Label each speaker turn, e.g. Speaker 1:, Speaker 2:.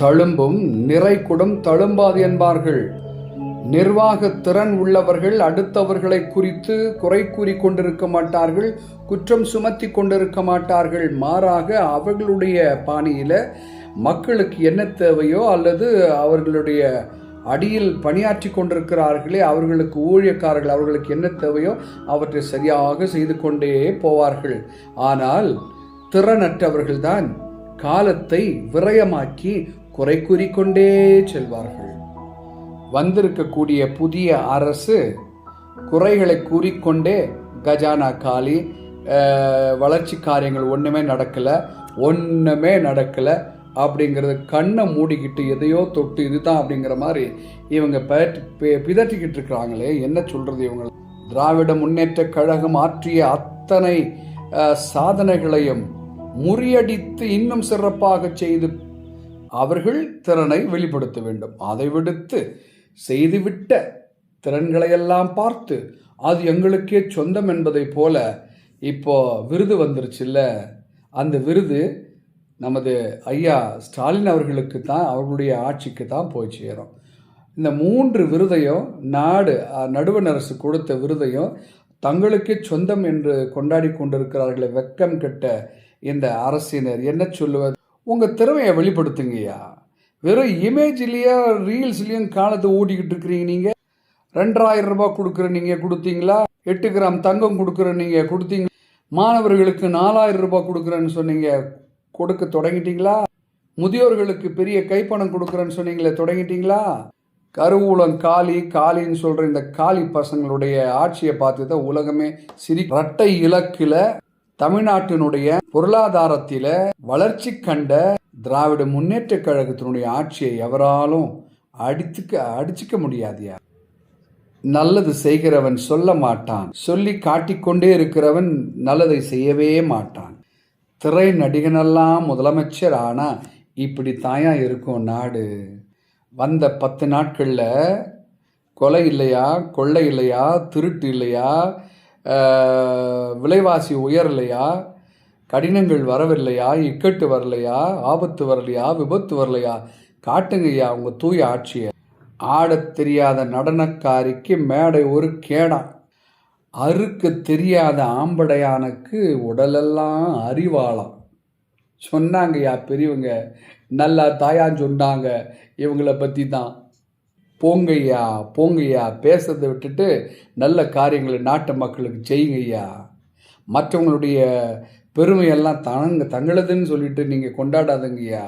Speaker 1: தழும்பும் நிறை குடம் தழும்பாது என்பார்கள். நிர்வாக திறன் உள்ளவர்கள் அடுத்தவர்களை குறித்து குறை கூறி கொண்டிருக்க மாட்டார்கள், குற்றம் சுமத்தி கொண்டிருக்க மாட்டார்கள். மாறாக அவர்களுடைய பாணியில மக்களுக்கு என்ன தேவையோ அல்லது அவர்களுடைய அடியில் பணியாற்றி கொண்டிருக்கிறார்களே அவர்களுக்கு ஊழியக்காரர்கள் அவர்களுக்கு என்ன தேவையோ அவற்றை சரியாக செய்து கொண்டே போவார்கள். ஆனால் திறனற்றவர்கள்தான் காலத்தை விரயமாக்கி குறை கூறிக்கொண்டே செல்வார்கள். வந்திருக்கக்கூடிய புதிய அரசு குறைகளை கூறிக்கொண்டே கஜானா காலி, வளர்ச்சி காரியங்கள் ஒன்றுமே நடக்கலை அப்படிங்கிறது கண்ணை மூடிக்கிட்டு எதையோ தொட்டு இதுதான் அப்படிங்கிற மாதிரி இவங்க பிதற்றிக்கிட்டு இருக்கிறாங்களே, என்ன சொல்றது இவங்க. திராவிட முன்னேற்ற கழகம் ஆற்றிய அத்தனை சாதனைகளையும் முறியடித்து இன்னும் சிறப்பாக செய்து அவர்கள் திறனை வெளிப்படுத்த வேண்டும். அதை விடுத்து செய்துவிட்ட திறன்களையெல்லாம் பார்த்து அது எங்களுக்கே சொந்தம் என்பதை போல இப்போ விருது வந்துருச்சுல்ல, அந்த விருது நமது ஐயா ஸ்டாலின் அவர்களுக்கு தான், அவர்களுடைய ஆட்சிக்கு தான் போய் சேரும். இந்த 3 விருதையும் நடுவண் அரசு கொடுத்த விருதையும் தங்களுக்கே சொந்தம் என்று கொண்டாடி கொண்டிருக்கிறார்களே, வெக்கம் கெட்ட இந்த அரசினர் என்ன சொல்லுவது. உங்கள் திறமையை வெளிப்படுத்துங்கய்யா. வெறும் இமேஜ்லேயோ ரீல்ஸ்லேயும் காலத்தை ஓட்டிக்கிட்டு இருக்கிறீங்க. நீங்கள் 2000 ரூபாய் கொடுக்குற நீங்கள் கொடுத்தீங்களா? 8 கிராம் தங்கம் கொடுக்குற நீங்கள் கொடுத்தீங்க. மாணவர்களுக்கு 4000 ரூபாய் கொடுக்குறேன்னு சொன்னீங்க, கொடுக்க தொடங்கிட்டீங்களா? முதியோர்களுக்கு பெரிய கைப்பணம் கொடுக்குறேன்னு சொன்னீங்களே, தொடங்கிட்டீங்களா? கருவூலம் காலின்னு சொல்கிற இந்த காலி பசங்களுடைய ஆட்சியை பார்த்து தான் உலகமே இரட்டை இலக்கில் தமிழ்நாட்டினுடைய பொருளாதாரத்தில வளர்ச்சி கண்ட திராவிட முன்னேற்ற கழகத்தினுடைய ஆட்சியை எவராலும் அடிச்சுக்க முடியாதியா. நல்லது செய்கிறவன் சொல்ல மாட்டான், சொல்லி காட்டிக்கொண்டே இருக்கிறவன் நல்லதை செய்யவே மாட்டான். திரை நடிகனெல்லாம் முதலமைச்சர் ஆனா இப்படி தாயா இருக்கும் நாடு. வந்த 10 நாட்களில் கொலை இல்லையா, கொள்ளை இல்லையா, திருட்டு இல்லையா, விலைவாசி உயரலையா, கடினங்கள் வரவில்லையா, இக்கட்டு வரலையா, ஆபத்து வரலையா, விபத்து வரலையா? காட்டுங்கய்யா உங்கள் தூய ஆட்சியை. ஆடத் தெரியாத நடனக்காரிக்கு மேடை ஒரு கேடா, அறுக்க தெரியாத ஆம்படையானுக்கு உடலெல்லாம் அறிவாளாம் சொன்னாங்கய்யா பெரியவங்க. நல்லா தாயான்னு சொன்னாங்க இவங்களை பற்றி தான். போங்கய்யா பேசுறதை விட்டுட்டு நல்ல காரியங்களை நாட்டு மக்களுக்கு செய்யுங்கய்யா. மற்றவங்களுடைய பெருமையெல்லாம் தங்களதுன்னு சொல்லிட்டு நீங்கள் கொண்டாடாதங்கய்யா.